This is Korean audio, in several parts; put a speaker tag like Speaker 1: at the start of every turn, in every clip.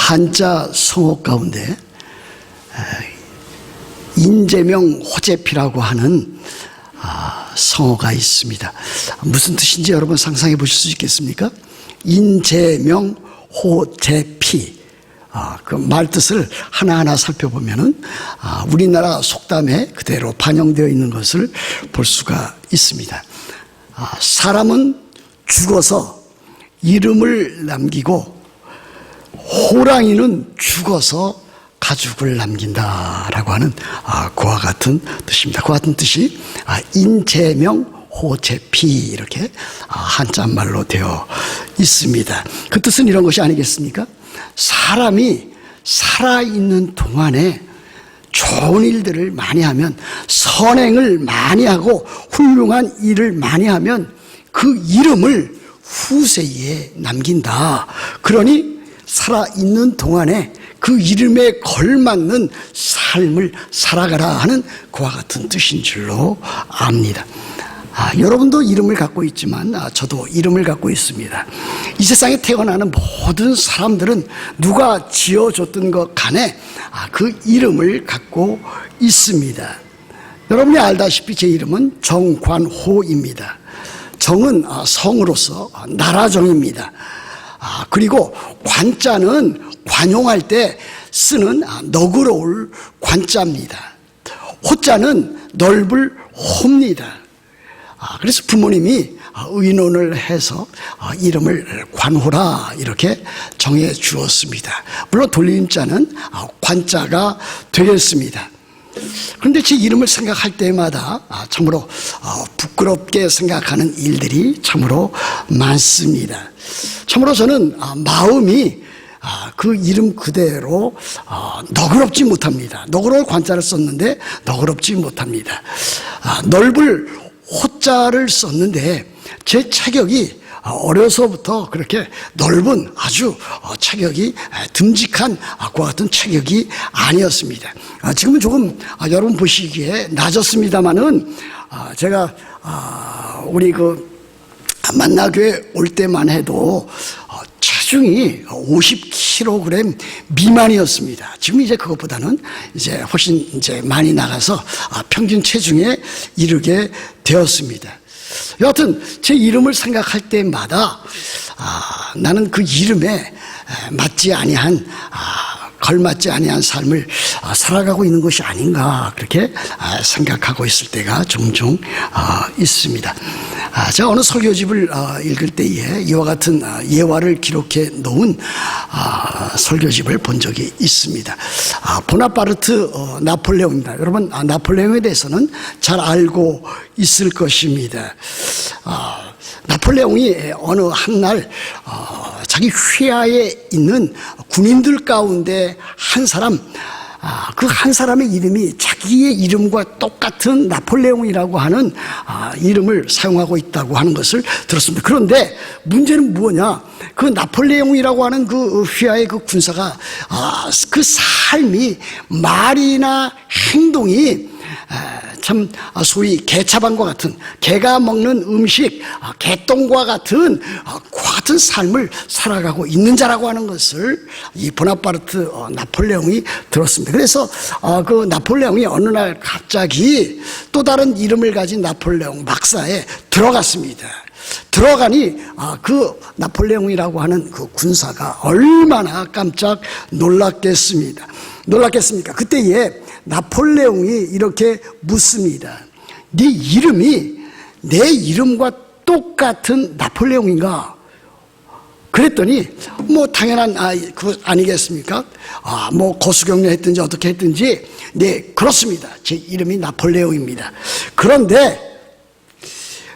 Speaker 1: 한자 성어 가운데 인제명 호제피라고 하는 성어가 있습니다. 무슨 뜻인지 여러분 상상해 보실 수 있겠습니까? 인제명 호제피. 그 말뜻을 하나하나 살펴보면은 우리나라 속담에 그대로 반영되어 있는 것을 볼 수가 있습니다. 사람은 죽어서 이름을 남기고 호랑이는 죽어서 가죽을 남긴다라고 하는 그와 같은 뜻입니다. 그와 같은 뜻이 인제명 호제피 이렇게 한자말로 되어 있습니다. 그 뜻은 이런 것이 아니겠습니까? 사람이 살아있는 동안에 좋은 일들을 많이 하면, 선행을 많이 하고 훌륭한 일을 많이 하면 그 이름을 후세에 남긴다. 그러니 살아있는 동안에 그 이름에 걸맞는 삶을 살아가라 하는 그와 같은 뜻인 줄로 압니다. 여러분도 이름을 갖고 있지만 저도 이름을 갖고 있습니다. 이 세상에 태어나는 모든 사람들은 누가 지어줬던 것 간에 그 이름을 갖고 있습니다. 여러분이 알다시피 제 이름은 정관호입니다. 정은 성으로서 나라정입니다. 그리고 관자는 관용할 때 쓰는 너그러울 관자입니다. 호자는 넓을 호입니다. 그래서 부모님이 의논을 해서 이름을 관호라 이렇게 정해 주었습니다. 물론 돌림자는 관자가 되겠습니다. 그런데 제 이름을 생각할 때마다 참으로 부끄럽게 생각하는 일들이 참으로 많습니다. 참으로 저는 마음이 그 이름 그대로 너그럽지 못합니다. 너그러울 관자를 썼는데 너그럽지 못합니다. 넓을 호자를 썼는데 제 체격이 어려서부터 그렇게 넓은 아주 체격이 듬직한 그와 같은 체격이 아니었습니다. 지금은 조금 여러분 보시기에 낮았습니다만은 제가 우리 그 만나교회 올 때만 해도 체중이 50kg 미만이었습니다. 지금 이제 그것보다는 이제 훨씬 이제 많이 나가서 평균 체중에 이르게 되었습니다. 여하튼 제 이름을 생각할 때마다 나는 그 이름에 맞지 아니한 걸맞지 아니한 삶을 살아가고 있는 것이 아닌가 그렇게 생각하고 있을 때가 종종 있습니다. 제가 어느 설교집을 읽을 때에 이와 같은 예화를 기록해 놓은 설교집을 본 적이 있습니다. 보나파르트 나폴레옹입니다. 여러분 나폴레옹에 대해서는 잘 알고 있을 것입니다. 나폴레옹이 어느 한날 자기 휘하에 있는 군인들 가운데 한 사람, 그 한 사람의 이름이 자기의 이름과 똑같은 나폴레옹이라고 하는 이름을 사용하고 있다고 하는 것을 들었습니다. 그런데 문제는 뭐냐? 그 나폴레옹이라고 하는 그 휘하의 그 군사가 그 삶이, 말이나 행동이 참 소위 개차반과 같은, 개가 먹는 음식, 개똥과 같은 삶을 살아가고 있는 자라고 하는 것을 이 보나파르트 나폴레옹이 들었습니다. 그래서 그 나폴레옹이 어느 날 갑자기 또 다른 이름을 가진 나폴레옹 막사에 들어갔습니다. 들어가니 그 나폴레옹이라고 하는 그 군사가 얼마나 깜짝 놀랐겠습니까? 그때에 나폴레옹이 이렇게 묻습니다. 네 이름이 내 이름과 똑같은 나폴레옹인가? 그랬더니 뭐 당연한 그 아니겠습니까? 뭐 거수경례 했든지 어떻게 했든지 네 그렇습니다. 제 이름이 나폴레옹입니다. 그런데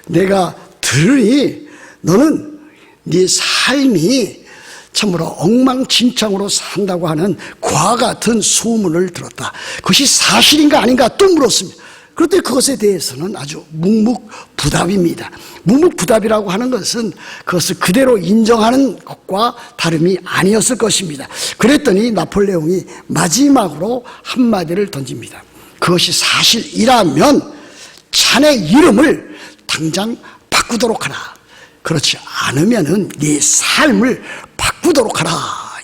Speaker 1: 내가 들으니 너는 네 삶이 참으로 엉망진창으로 산다고 하는 그와 같은 소문을 들었다. 그것이 사실인가 아닌가 또 물었습니다. 그런데 그것에 대해서는 아주 묵묵부답입니다. 묵묵부답이라고 하는 것은 그것을 그대로 인정하는 것과 다름이 아니었을 것입니다. 그랬더니 나폴레옹이 마지막으로 한마디를 던집니다. 그것이 사실이라면 자네 이름을 당장 바꾸도록 하라. 그렇지 않으면은 네 삶을 바꾸도록 하라.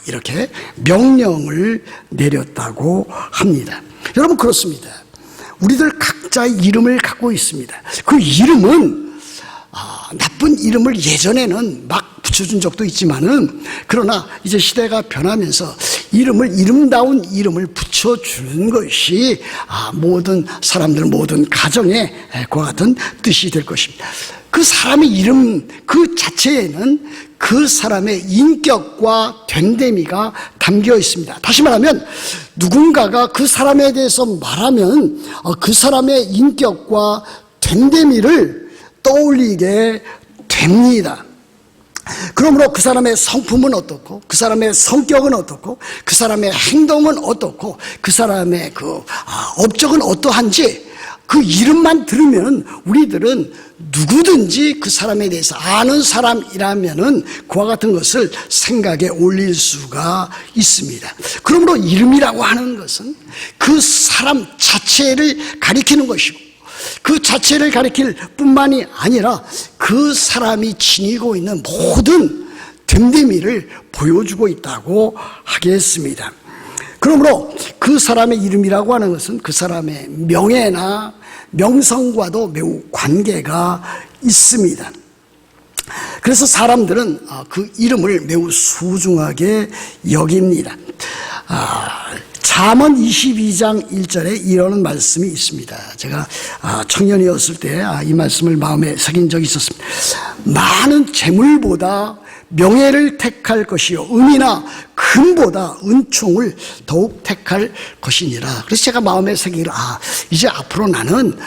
Speaker 1: 이렇게 명령을 내렸다고 합니다. 여러분 그렇습니다. 우리들 각자의 이름을 갖고 있습니다. 그 이름은 나쁜 이름을 예전에는 막 붙여준 적도 있지만은 그러나 이제 시대가 변하면서 이름다운 이름을 붙여주는 것이 모든 사람들 모든 가정에 그와 같은 뜻이 될 것입니다. 그 사람의 이름 그 자체에는 그 사람의 인격과 됨됨이가 담겨 있습니다. 다시 말하면 누군가가 그 사람에 대해서 말하면 그 사람의 인격과 됨됨이를 떠올리게 됩니다. 그러므로 그 사람의 성품은 어떻고 그 사람의 성격은 어떻고 그 사람의 행동은 어떻고 그 사람의 그 업적은 어떠한지 그 이름만 들으면 우리들은 누구든지 그 사람에 대해서 아는 사람이라면은 그와 같은 것을 생각에 올릴 수가 있습니다. 그러므로 이름이라고 하는 것은 그 사람 자체를 가리키는 것이고 그 자체를 가리킬 뿐만이 아니라 그 사람이 지니고 있는 모든 됨됨이를 보여주고 있다고 하겠습니다. 그러므로 그 사람의 이름이라고 하는 것은 그 사람의 명예나 명성과도 매우 관계가 있습니다. 그래서 사람들은 그 이름을 매우 소중하게 여깁니다. 잠언 22장 1절에 이러는 말씀이 있습니다. 제가 청년이었을 때 이 말씀을 마음에 새긴 적이 있었습니다. 많은 재물보다 명예를 택할 것이요 은이나 금보다 은총을 더욱 택할 것이니라. 그래서 제가 마음에 새기기를 이제 앞으로 나는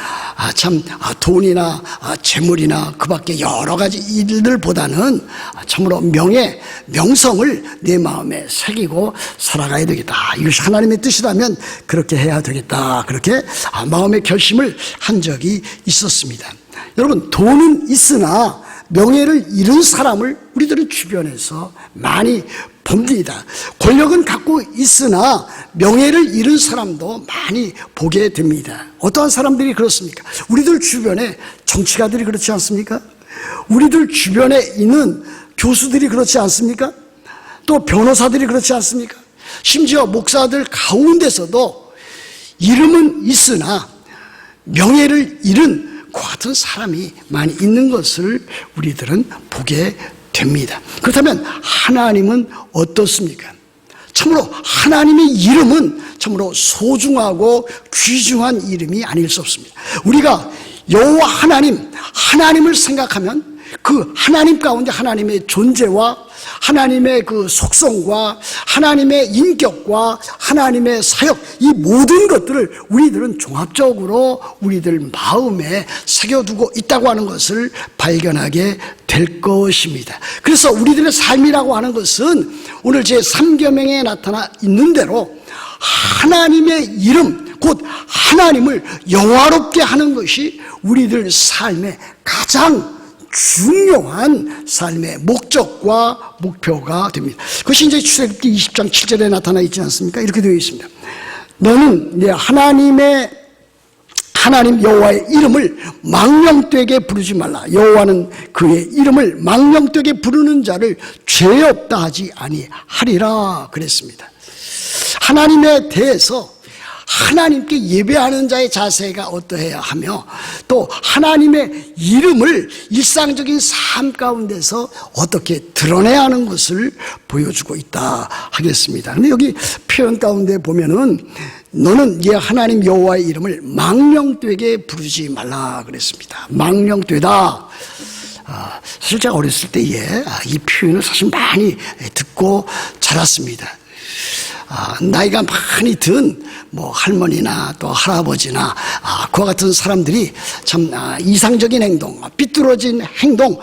Speaker 1: 돈이나 재물이나 그 밖에 여러 가지 일들보다는 참으로 명예, 명성을 내 마음에 새기고 살아가야 되겠다. 이것이 하나님의 뜻이라면 그렇게 해야 되겠다. 그렇게 마음의 결심을 한 적이 있었습니다. 여러분 돈은 있으나 명예를 잃은 사람을 우리들은 주변에서 많이 봅니다. 권력은 갖고 있으나 명예를 잃은 사람도 많이 보게 됩니다. 어떠한 사람들이 그렇습니까? 우리들 주변에 정치가들이 그렇지 않습니까? 우리들 주변에 있는 교수들이 그렇지 않습니까? 또 변호사들이 그렇지 않습니까? 심지어 목사들 가운데서도 이름은 있으나 명예를 잃은 그 같은 사람이 많이 있는 것을 우리들은 보게 됩니다. 그렇다면 하나님은 어떻습니까? 참으로 하나님의 이름은 참으로 소중하고 귀중한 이름이 아닐 수 없습니다. 우리가 여호와 하나님을 생각하면 그 하나님 가운데 하나님의 존재와 하나님의 그 속성과 하나님의 인격과 하나님의 사역 이 모든 것들을 우리들은 종합적으로 우리들 마음에 새겨두고 있다고 하는 것을 발견하게 될 것입니다. 그래서 우리들의 삶이라고 하는 것은 오늘 제3계명에 나타나 있는 대로 하나님의 이름 곧 하나님을 영화롭게 하는 것이 우리들 삶의 가장 중요한 삶의 목적과 목표가 됩니다. 그것이 이제 출애굽기 20장 7절에 나타나 있지 않습니까? 이렇게 되어 있습니다. 너는 내 하나님 여호와의 이름을 망령되게 부르지 말라. 여호와는 그의 이름을 망령되게 부르는 자를 죄 없다 하지 아니하리라 그랬습니다. 하나님에 대해서 하나님께 예배하는 자의 자세가 어떠해야 하며 또 하나님의 이름을 일상적인 삶 가운데서 어떻게 드러내야 하는 것을 보여주고 있다 하겠습니다. 근데 여기 표현 가운데 보면은 너는 네 하나님 여호와의 이름을 망령되게 부르지 말라 그랬습니다. 망령되다. 사실 제가 어렸을 때에 이 표현을 사실 많이 듣고 자랐습니다. 나이가 많이 든 할머니나 또 할아버지나 그와 같은 사람들이 참 이상적인 행동, 삐뚤어진 행동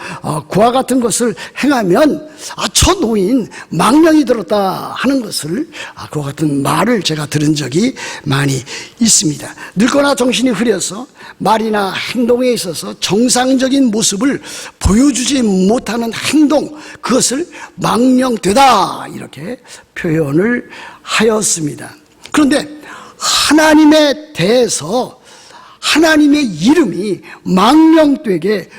Speaker 1: 그와 같은 것을 행하면 저 노인 망령이 들었다 하는 것을 그와 같은 말을 제가 들은 적이 많이 있습니다. 늙거나 정신이 흐려서 말이나 행동에 있어서 정상적인 모습을 보여주지 못하는 행동 그것을 망령되다 이렇게 표현을 하였습니다. 그런데 하나님에 대해서 하나님의 이름이 망령되게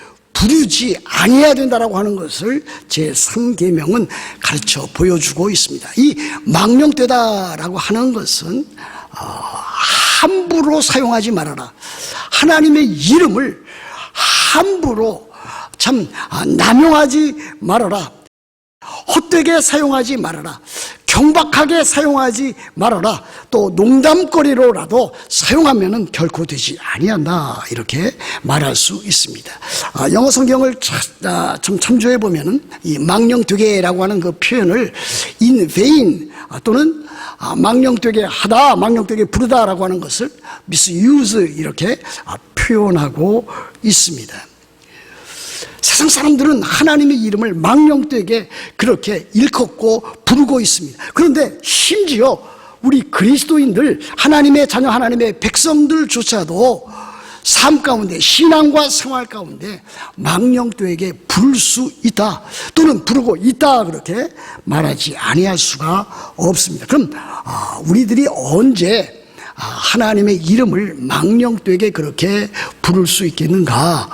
Speaker 1: 부르지 아니해야 된다라고 하는 것을 제3계명은 가르쳐 보여주고 있습니다. 이 망령되다라고 하는 것은 함부로 사용하지 말아라. 하나님의 이름을 함부로 남용하지 말아라. 헛되게 사용하지 말아라. 경박하게 사용하지 말아라. 또 농담거리로라도 사용하면은 결코 되지 아니한다. 이렇게 말할 수 있습니다. 영어 성경을 좀 참조해 보면은 이 망령되게라고 하는 그 표현을 in vain 또는 망령되게 하다, 망령되게 부르다라고 하는 것을 misuse 이렇게 표현하고 있습니다. 세상 사람들은 하나님의 이름을 망령되게 그렇게 일컫고 부르고 있습니다. 그런데 심지어 우리 그리스도인들, 하나님의 자녀, 하나님의 백성들조차도 삶 가운데, 신앙과 생활 가운데 망령되게 부를 수 있다 또는 부르고 있다 그렇게 말하지 아니할 수가 없습니다. 그럼 우리들이 언제 하나님의 이름을 망령되게 그렇게 부를 수 있겠는가,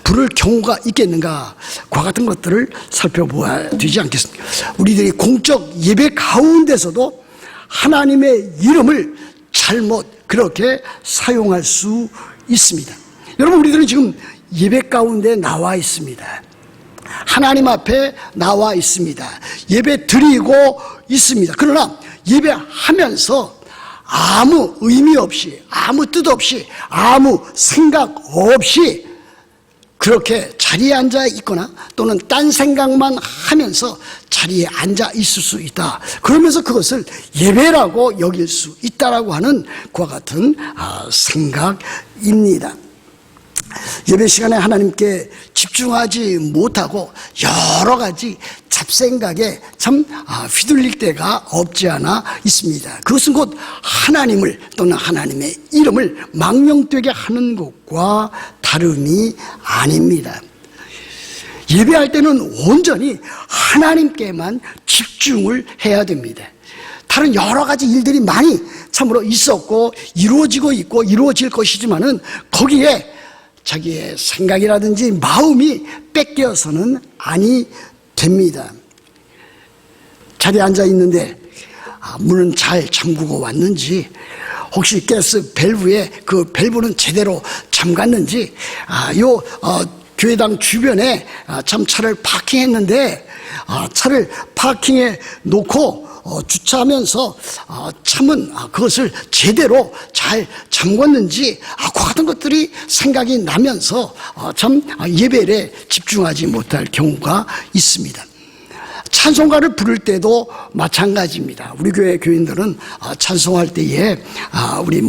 Speaker 1: 부를 경우가 있겠는가, 그와 같은 것들을 살펴보아야 되지 않겠습니까? 우리들이 공적 예배 가운데서도 하나님의 이름을 잘못 그렇게 사용할 수 있습니다. 여러분, 우리들은 지금 예배 가운데 나와 있습니다. 하나님 앞에 나와 있습니다. 예배 드리고 있습니다. 그러나 예배하면서 아무 의미 없이, 아무 뜻 없이, 아무 생각 없이 그렇게 자리에 앉아 있거나 또는 딴 생각만 하면서 자리에 앉아 있을 수 있다. 그러면서 그것을 예배라고 여길 수 있다라고 하는 그와 같은 생각입니다. 예배 시간에 하나님께 집중하지 못하고 여러 가지 잡생각에 휘둘릴 때가 없지 않아 있습니다. 그것은 곧 하나님을 또는 하나님의 이름을 망령되게 하는 것과 다름이 아닙니다. 예배할 때는 온전히 하나님께만 집중을 해야 됩니다. 다른 여러 가지 일들이 많이 참으로 있었고 이루어지고 있고 이루어질 것이지만은 거기에 자기의 생각이라든지 마음이 뺏겨서는 아니 됩니다. 자리에 앉아 있는데 문은 잘 잠그고 왔는지, 혹시 가스 밸브에 그 밸브는 제대로 잠갔는지, 교회당 주변에 차를 파킹했는데 차를 파킹해 놓고 주차하면서 참은 그것을 제대로 잘 잠궜는지, 그 같은 것들이 생각이 나면서 예배에 집중하지 못할 경우가 있습니다. 찬송가를 부를 때도 마찬가지입니다. 우리 교회 교인들은 찬송할 때에 우리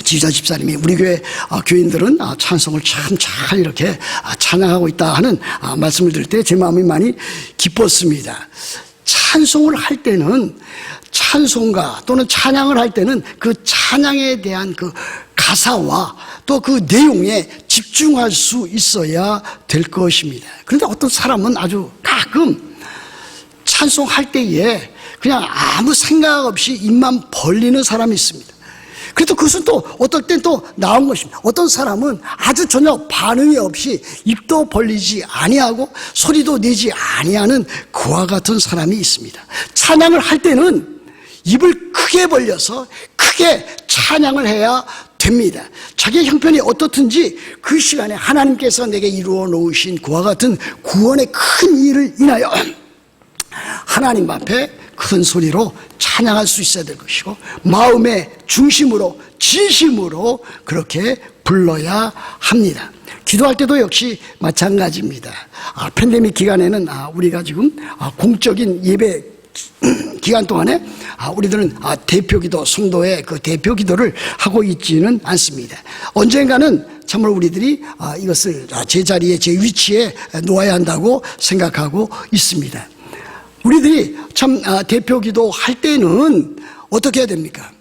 Speaker 1: 지휘자 집사님이 우리 교회 교인들은 찬송을 참 잘 이렇게 찬양하고 있다 하는 말씀을 들을 때 제 마음이 많이 기뻤습니다. 찬송을 할 때는, 찬송가 또는 찬양을 할 때는 그 찬양에 대한 그 가사와 또 그 내용에 집중할 수 있어야 될 것입니다. 그런데 어떤 사람은 아주 가끔 찬송할 때에 그냥 아무 생각 없이 입만 벌리는 사람이 있습니다. 그래도 그것은 또 어떨 땐 또 나온 것입니다. 어떤 사람은 아주 전혀 반응이 없이 입도 벌리지 아니하고 소리도 내지 아니하는 그와 같은 사람이 있습니다. 찬양을 할 때는 입을 크게 벌려서 크게 찬양을 해야 됩니다. 자기의 형편이 어떻든지 그 시간에 하나님께서 내게 이루어 놓으신 그와 같은 구원의 큰 일을 인하여 하나님 앞에 큰 소리로 찬양할 수 있어야 될 것이고, 마음의 중심으로 진심으로 그렇게 불러야 합니다. 기도할 때도 역시 마찬가지입니다. 팬데믹 기간에는 우리가 지금 공적인 예배 기간 동안에 우리들은 대표기도, 성도의 그 대표기도를 하고 있지는 않습니다. 언젠가는 참으로 우리들이 이것을 제자리에, 제 위치에 놓아야 한다고 생각하고 있습니다. 우리들이 대표기도 할 때는 어떻게 해야 됩니까?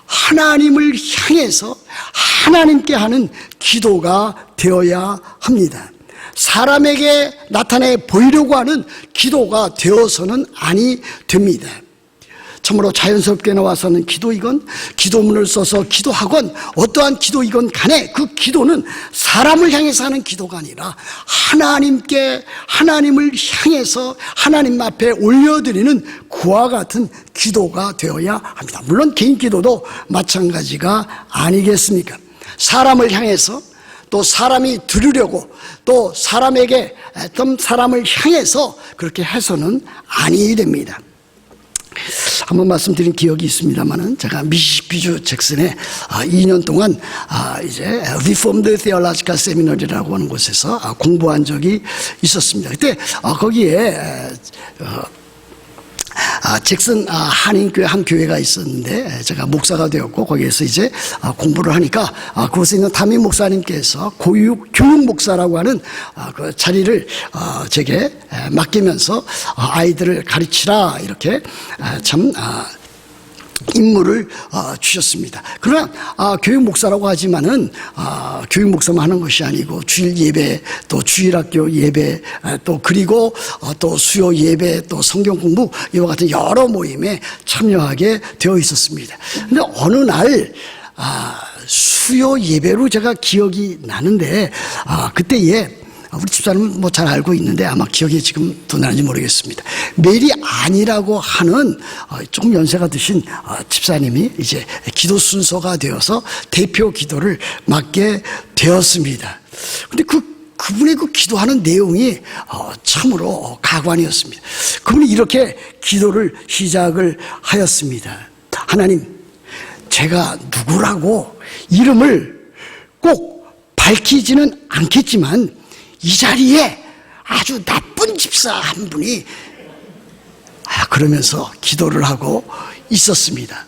Speaker 1: 하나님을 향해서 하나님께 하는 기도가 되어야 합니다. 사람에게 나타내 보이려고 하는 기도가 되어서는 아니 됩니다. 참으로 자연스럽게 나와서는 기도이건 기도문을 써서 기도하건 어떠한 기도이건 간에 그 기도는 사람을 향해서 하는 기도가 아니라 하나님을 향해서 하나님 앞에 올려드리는 그와 같은 기도가 되어야 합니다. 물론 개인 기도도 마찬가지가 아니겠습니까? 사람을 향해서 또 사람이 들으려고 또 사람에게 어떤 사람을 향해서 그렇게 해서는 아니 됩니다. 한번 말씀드린 기억이 있습니다만은 제가 미시시피주 잭슨에 2년 동안 이제 Reformed Theological Seminary라고 하는 곳에서 공부한 적이 있었습니다. 그때 거기에 잭슨 한인교회 한 교회가 있었는데 제가 목사가 되었고 거기에서 이제 공부를 하니까 그곳에 있는 담임 목사님께서 교육 목사라고 하는 그 자리를 제게 맡기면서 아이들을 가르치라 이렇게 참 임무를 주셨습니다. 그러나 교육 목사라고 하지만은 교육 목사만 하는 것이 아니고 주일 예배, 또 주일학교 예배, 또 그리고 또 수요 예배, 또 성경 공부 이와 같은 여러 모임에 참여하게 되어 있었습니다. 근데 어느 날 수요 예배로 제가 기억이 나는데 그때에 우리 집사람은 뭐 잘 알고 있는데 아마 기억이 지금 더 나는지 모르겠습니다. 메리 안이라고 하는 조금 연세가 드신 집사님이 이제 기도 순서가 되어서 대표 기도를 맡게 되었습니다. 근데 그분의 그 기도하는 내용이 참으로 가관이었습니다. 그분이 이렇게 기도를 시작을 하였습니다. 하나님, 제가 누구라고 이름을 꼭 밝히지는 않겠지만 이 자리에 아주 나쁜 집사 한 분이 그러면서 기도를 하고 있었습니다.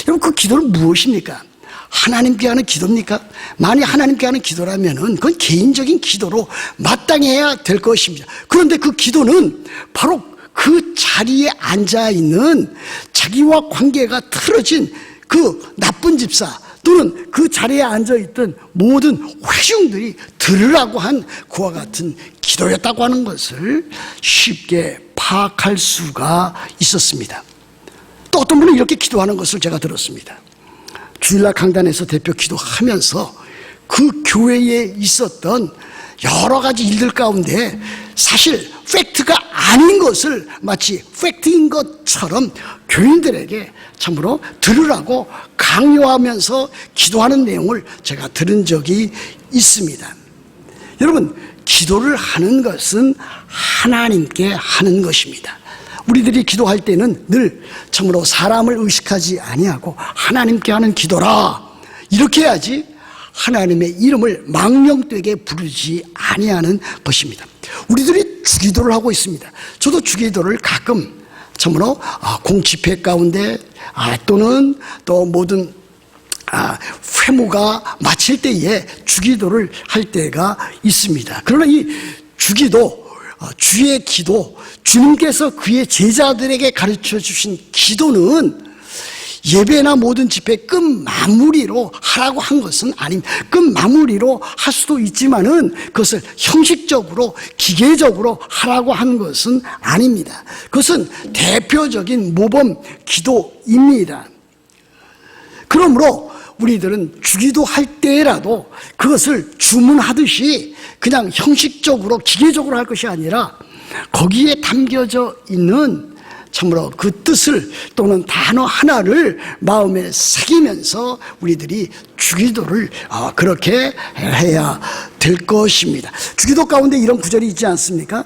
Speaker 1: 여러분, 그 기도는 무엇입니까? 하나님께 하는 기도입니까? 만약 하나님께 하는 기도라면은 그건 개인적인 기도로 마땅해야 될 것입니다. 그런데 그 기도는 바로 그 자리에 앉아 있는 자기와 관계가 틀어진 그 나쁜 집사 또는 그 자리에 앉아있던 모든 회중들이 들으라고 한 그와 같은 기도였다고 하는 것을 쉽게 파악할 수가 있었습니다. 또 어떤 분은 이렇게 기도하는 것을 제가 들었습니다. 주일날 강단에서 대표 기도하면서 그 교회에 있었던 여러 가지 일들 가운데 사실 팩트가 아닌 것을 마치 팩트인 것처럼 교인들에게 참으로 들으라고 강요하면서 기도하는 내용을 제가 들은 적이 있습니다. 여러분, 기도를 하는 것은 하나님께 하는 것입니다. 우리들이 기도할 때는 늘 참으로 사람을 의식하지 아니하고 하나님께 하는 기도라 이렇게 해야지 하나님의 이름을 망령되게 부르지 아니하는 것입니다. 우리들이 주기도를 하고 있습니다. 저도 주기도를 가끔 참으로 공집회 가운데 또는 또 모든 회무가 마칠 때에 주기도를 할 때가 있습니다. 그러나 이 주기도, 주의 기도, 주님께서 그의 제자들에게 가르쳐 주신 기도는 예배나 모든 집회 끝 마무리로 하라고 한 것은 아닙니다. 끝 마무리로 할 수도 있지만은 그것을 형식적으로 기계적으로 하라고 한 것은 아닙니다. 그것은 대표적인 모범 기도입니다. 그러므로 우리들은 주기도 할 때라도 그것을 주문하듯이 그냥 형식적으로 기계적으로 할 것이 아니라 거기에 담겨져 있는 참으로 그 뜻을 또는 단어 하나를 마음에 새기면서 우리들이 주기도를 그렇게 해야 될 것입니다. 주기도 가운데 이런 구절이 있지 않습니까?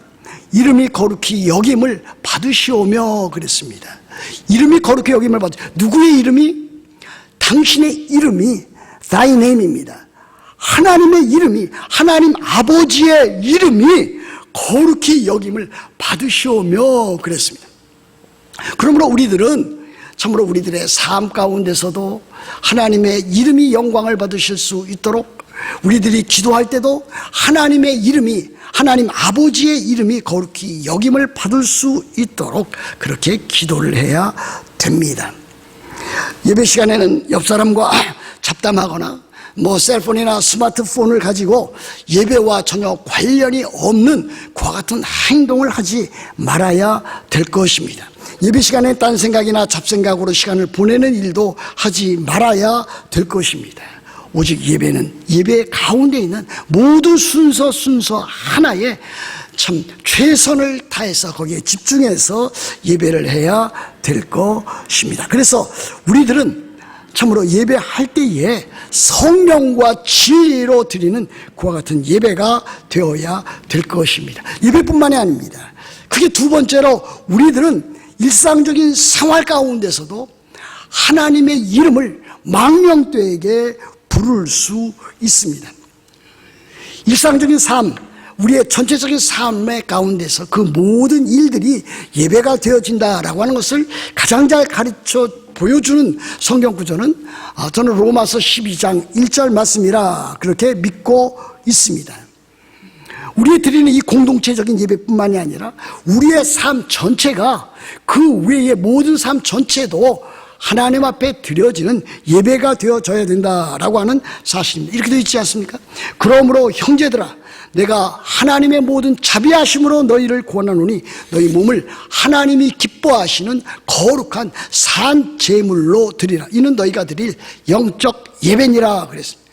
Speaker 1: 이름이 거룩히 여김을 받으시오며 그랬습니다. 이름이 거룩히 여김을 누구의 이름이? 당신의 이름이 Thy name입니다. 하나님의 이름이, 하나님 아버지의 이름이 거룩히 여김을 받으시오며 그랬습니다. 그러므로 우리들은 참으로 우리들의 삶 가운데서도 하나님의 이름이 영광을 받으실 수 있도록 우리들이 기도할 때도 하나님의 이름이, 하나님 아버지의 이름이 거룩히 여김을 받을 수 있도록 그렇게 기도를 해야 됩니다. 예배 시간에는 옆 사람과 잡담하거나 셀폰이나 스마트폰을 가지고 예배와 전혀 관련이 없는 그와 같은 행동을 하지 말아야 될 것입니다. 예배 시간에 딴 생각이나 잡생각으로 시간을 보내는 일도 하지 말아야 될 것입니다. 오직 예배는 예배 가운데 있는 모든 순서 하나에 참 최선을 다해서 거기에 집중해서 예배를 해야 될 것입니다. 그래서 우리들은 참으로 예배할 때에 성령과 진리로 드리는 그와 같은 예배가 되어야 될 것입니다. 예배뿐만이 아닙니다. 그게 두 번째로 우리들은 일상적인 생활 가운데서도 하나님의 이름을 망령되게 부를 수 있습니다. 일상적인 삶, 우리의 전체적인 삶의 가운데서 그 모든 일들이 예배가 되어진다라고 하는 것을 가장 잘 가르쳐 보여주는 성경 구조는 저는 로마서 12장 1절 말씀이라 그렇게 믿고 있습니다. 우리의 드리는 이 공동체적인 예배뿐만이 아니라 우리의 삶 전체가 그 외의 모든 삶 전체도 하나님 앞에 드려지는 예배가 되어져야 된다라고 하는 사실입니다. 이렇게 되어 있지 않습니까? 그러므로 형제들아, 내가 하나님의 모든 자비하심으로 너희를 구원하노니 너희 몸을 하나님이 기뻐하시는 거룩한 산 제물로 드리라. 이는 너희가 드릴 영적 예배니라 그랬습니다.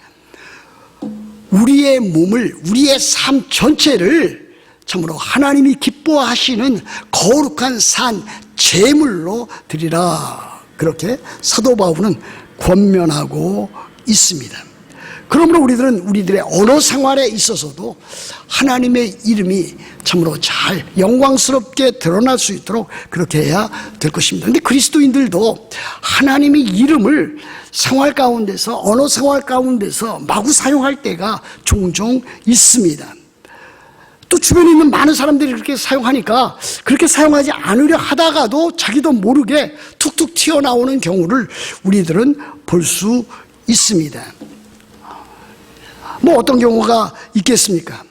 Speaker 1: 우리의 몸을, 우리의 삶 전체를 참으로 하나님이 기뻐하시는 거룩한 산 제물로 드리라. 그렇게 사도 바울은 권면하고 있습니다. 그러므로 우리들은 우리들의 언어 생활에 있어서도 하나님의 이름이 참으로 잘 영광스럽게 드러날 수 있도록 그렇게 해야 될 것입니다. 그런데 그리스도인들도 하나님의 이름을 생활 가운데서, 언어 생활 가운데서 마구 사용할 때가 종종 있습니다. 또 주변에 있는 많은 사람들이 그렇게 사용하니까 그렇게 사용하지 않으려 하다가도 자기도 모르게 툭툭 튀어나오는 경우를 우리들은 볼 수 있습니다. 뭐 어떤 경우가 있겠습니까?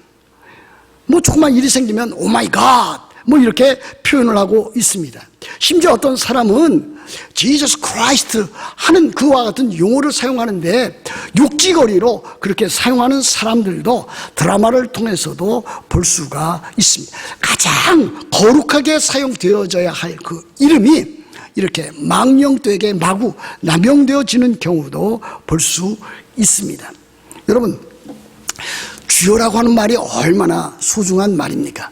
Speaker 1: 뭐 조그만 일이 생기면 오 마이 갓 뭐 이렇게 표현을 하고 있습니다. 심지어 어떤 사람은 지저스 크라이스트 하는 그와 같은 용어를 사용하는데 욕지거리로 그렇게 사용하는 사람들도 드라마를 통해서도 볼 수가 있습니다. 가장 거룩하게 사용되어져야 할 그 이름이 이렇게 망령되게 마구 남용되어지는 경우도 볼 수 있습니다. 여러분, 주여라고 하는 말이 얼마나 소중한 말입니까?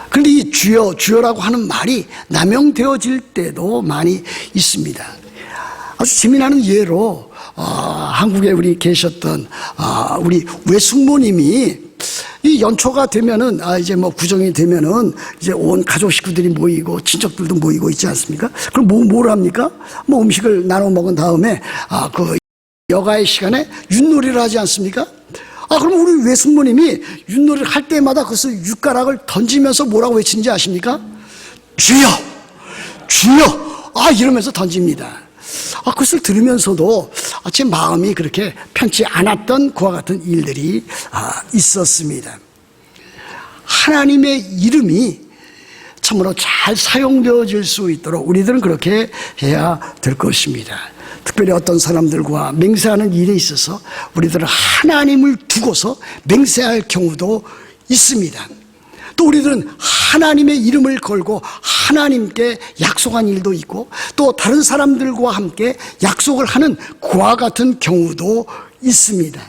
Speaker 1: 그런데 이 주여라고 하는 말이 남용되어질 때도 많이 있습니다. 아주 재미나는 예로 한국에 우리 계셨던 우리 외숙모님이 이 연초가 되면은 이제 뭐 구정이 되면은 이제 온 가족 식구들이 모이고 친척들도 모이고 있지 않습니까? 그럼 뭘 합니까? 뭐 음식을 나눠 먹은 다음에 그 여가의 시간에 윷놀이를 하지 않습니까? 그럼 우리 외숙모님이 윷놀이를 할 때마다 그것을 윷가락을 던지면서 뭐라고 외치는지 아십니까? 주여! 주여! 이러면서 던집니다. 그것을 들으면서도 제 마음이 그렇게 편치 않았던 그와 같은 일들이 있었습니다. 하나님의 이름이 참으로 잘 사용되어질 수 있도록 우리들은 그렇게 해야 될 것입니다. 특별히 어떤 사람들과 맹세하는 일에 있어서 우리들은 하나님을 두고서 맹세할 경우도 있습니다. 또 우리들은 하나님의 이름을 걸고 하나님께 약속한 일도 있고 또 다른 사람들과 함께 약속을 하는 그와 같은 경우도 있습니다.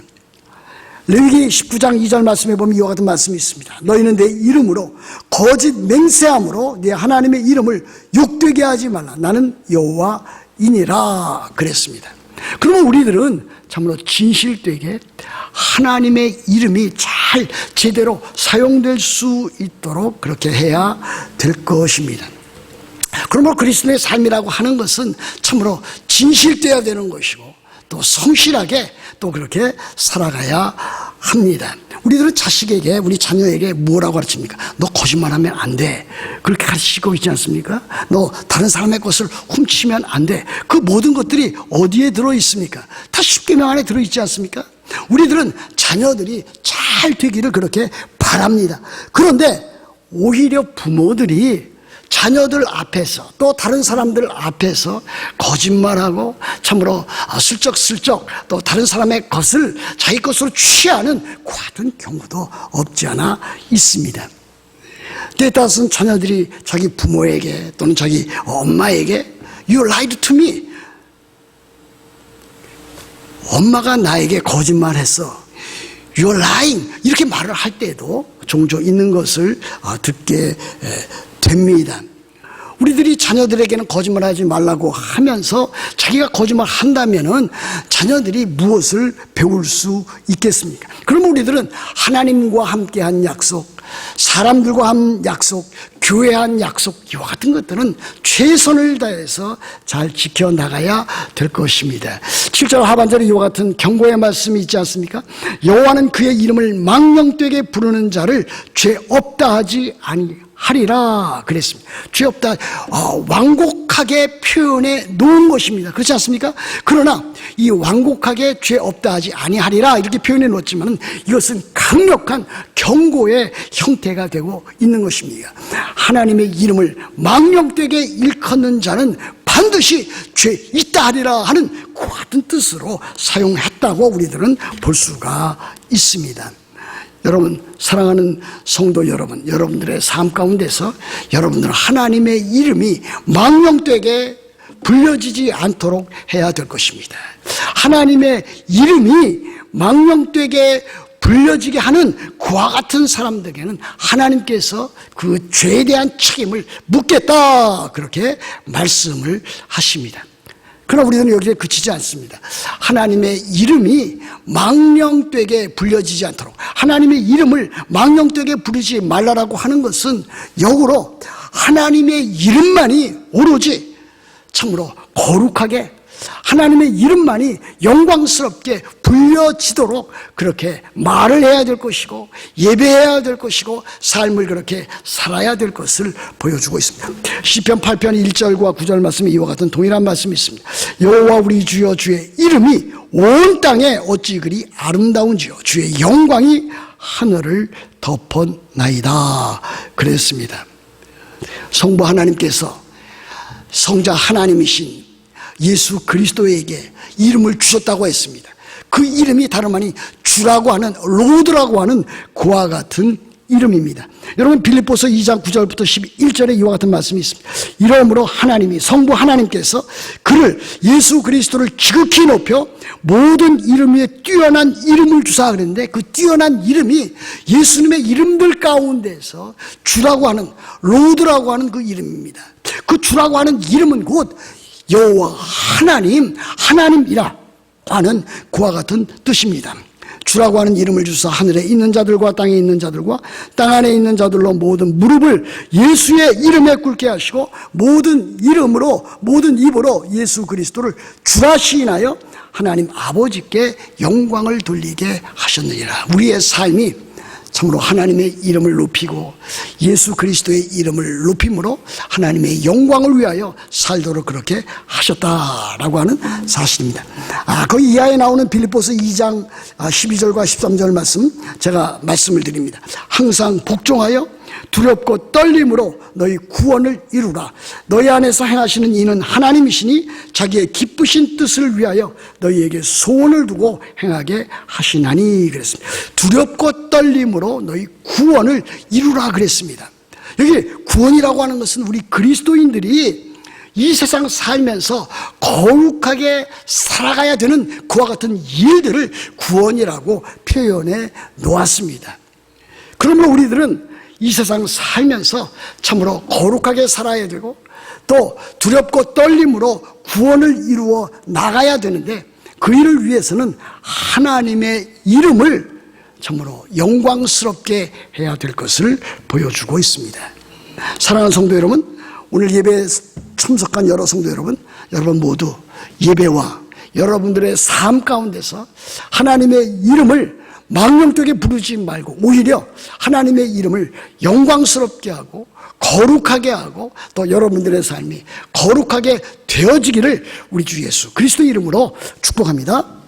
Speaker 1: 레위기 19장 2절 말씀에 보면 이와 같은 말씀이 있습니다. 너희는 내 이름으로 거짓 맹세함으로 네 하나님의 이름을 욕되게 하지 말라. 나는 여호와이니라 그랬습니다. 그러면 우리들은 참으로 진실되게 하나님의 이름이 잘 제대로 사용될 수 있도록 그렇게 해야 될 것입니다. 그러므로 그리스도의 삶이라고 하는 것은 참으로 진실되어야 되는 것이고 또 성실하게 또 그렇게 살아가야 합니다. 우리들은 자식에게, 우리 자녀에게 뭐라고 가르칩니까? 너 거짓말하면 안 돼. 그렇게 가르치고 있지 않습니까? 너 다른 사람의 것을 훔치면 안 돼. 그 모든 것들이 어디에 들어있습니까? 다 십계명 안에 들어있지 않습니까? 우리들은 자녀들이 잘 되기를 그렇게 바랍니다. 그런데 오히려 부모들이 자녀들 앞에서 또 다른 사람들 앞에서 거짓말하고 참으로 슬쩍슬쩍 또 다른 사람의 것을 자기 것으로 취하는 그 같은 경우도 없지 않아 있습니다. 때에 따라서는 자녀들이 자기 부모에게 또는 자기 엄마에게 You lied to me. 엄마가 나에게 거짓말했어. You're lying. 이렇게 말을 할 때도 종종 있는 것을 듣게 됩니다. 우리들이 자녀들에게는 거짓말하지 말라고 하면서 자기가 거짓말한다면은 자녀들이 무엇을 배울 수 있겠습니까? 그러면 우리들은 하나님과 함께한 약속, 사람들과 한 약속, 교회에 한 약속, 이와 같은 것들은 최선을 다해서 잘 지켜나가야 될 것입니다. 7절 하반절에 이와 같은 경고의 말씀이 있지 않습니까? 여호와는 그의 이름을 망령되게 부르는 자를 죄 없다 하지 아니하리라 그랬습니다. 죄 없다, 완곡하게 표현해 놓은 것입니다. 그렇지 않습니까? 그러나 이 완곡하게 죄 없다 하지 아니하리라 이렇게 표현해 놓았지만 이것은 강력한 경고의 형태가 되고 있는 것입니다. 하나님의 이름을 망령되게 일컫는 자는 반드시 죄 있다 하리라 하는 그 같은 뜻으로 사용했다고 우리들은 볼 수가 있습니다. 여러분, 사랑하는 성도 여러분, 여러분들의 삶 가운데서 여러분들은 하나님의 이름이 망령되게 불려지지 않도록 해야 될 것입니다. 하나님의 이름이 망령되게 불려지게 하는 그와 같은 사람들에게는 하나님께서 그 죄에 대한 책임을 묻겠다 그렇게 말씀을 하십니다. 그러나 우리는 여기에 그치지 않습니다. 하나님의 이름이 망령되게 불려지지 않도록 하나님의 이름을 망령되게 부르지 말라라고 하는 것은 역으로 하나님의 이름만이 오로지 참으로 거룩하게 하나님의 이름만이 영광스럽게 불려지도록 그렇게 말을 해야 될 것이고 예배해야 될 것이고 삶을 그렇게 살아야 될 것을 보여주고 있습니다. 시편 8편 1절과 9절 말씀에 이와 같은 동일한 말씀이 있습니다. 여호와 우리 주여 주의 이름이 온 땅에 어찌 그리 아름다운지요 주의 영광이 하늘을 덮었나이다 그랬습니다. 성부 하나님께서 성자 하나님이신 예수 그리스도에게 이름을 주셨다고 했습니다. 그 이름이 다름 아닌 주라고 하는 로드라고 하는 그와 같은 이름입니다. 여러분 빌립보서 2장 9절부터 11절에 이와 같은 말씀이 있습니다. 이러므로 하나님이 성부 하나님께서 그를 예수 그리스도를 지극히 높여 모든 이름 위에 뛰어난 이름을 주사 그랬는데 그 뛰어난 이름이 예수님의 이름들 가운데서 주라고 하는 로드라고 하는 그 이름입니다. 그 주라고 하는 이름은 곧 여호와 하나님이라 하는 그와 같은 뜻입니다. 주라고 하는 이름을 주사 하늘에 있는 자들과 땅에 있는 자들과 땅 안에 있는 자들로 모든 무릎을 예수의 이름에 꿇게 하시고 모든 이름으로 모든 입으로 예수 그리스도를 주라 시인하여 하나님 아버지께 영광을 돌리게 하셨느니라. 우리의 삶이 참으로 하나님의 이름을 높이고 예수 그리스도의 이름을 높임으로 하나님의 영광을 위하여 살도록 그렇게 하셨다라고 하는 사실입니다. 그 이하에 나오는 빌립보서 2장 12절과 13절 말씀 제가 말씀을 드립니다. 항상 복종하여 두렵고 떨림으로 너희 구원을 이루라. 너희 안에서 행하시는 이는 하나님이시니 자기의 기쁘신 뜻을 위하여 너희에게 소원을 두고 행하게 하시나니 그랬습니다. 두렵고 떨림으로 너희 구원을 이루라 그랬습니다. 여기 구원이라고 하는 것은 우리 그리스도인들이 이 세상 살면서 거룩하게 살아가야 되는 그와 같은 일들을 구원이라고 표현해 놓았습니다. 그러므로 우리들은 이 세상 살면서 참으로 거룩하게 살아야 되고 또 두렵고 떨림으로 구원을 이루어 나가야 되는데 그 일을 위해서는 하나님의 이름을 참으로 영광스럽게 해야 될 것을 보여주고 있습니다. 사랑하는 성도 여러분, 오늘 예배에 참석한 여러 성도 여러분 모두 예배와 여러분들의 삶 가운데서 하나님의 이름을 망령되게 부르지 말고 오히려 하나님의 이름을 영광스럽게 하고 거룩하게 하고 또 여러분들의 삶이 거룩하게 되어지기를 우리 주 예수 그리스도 이름으로 축복합니다.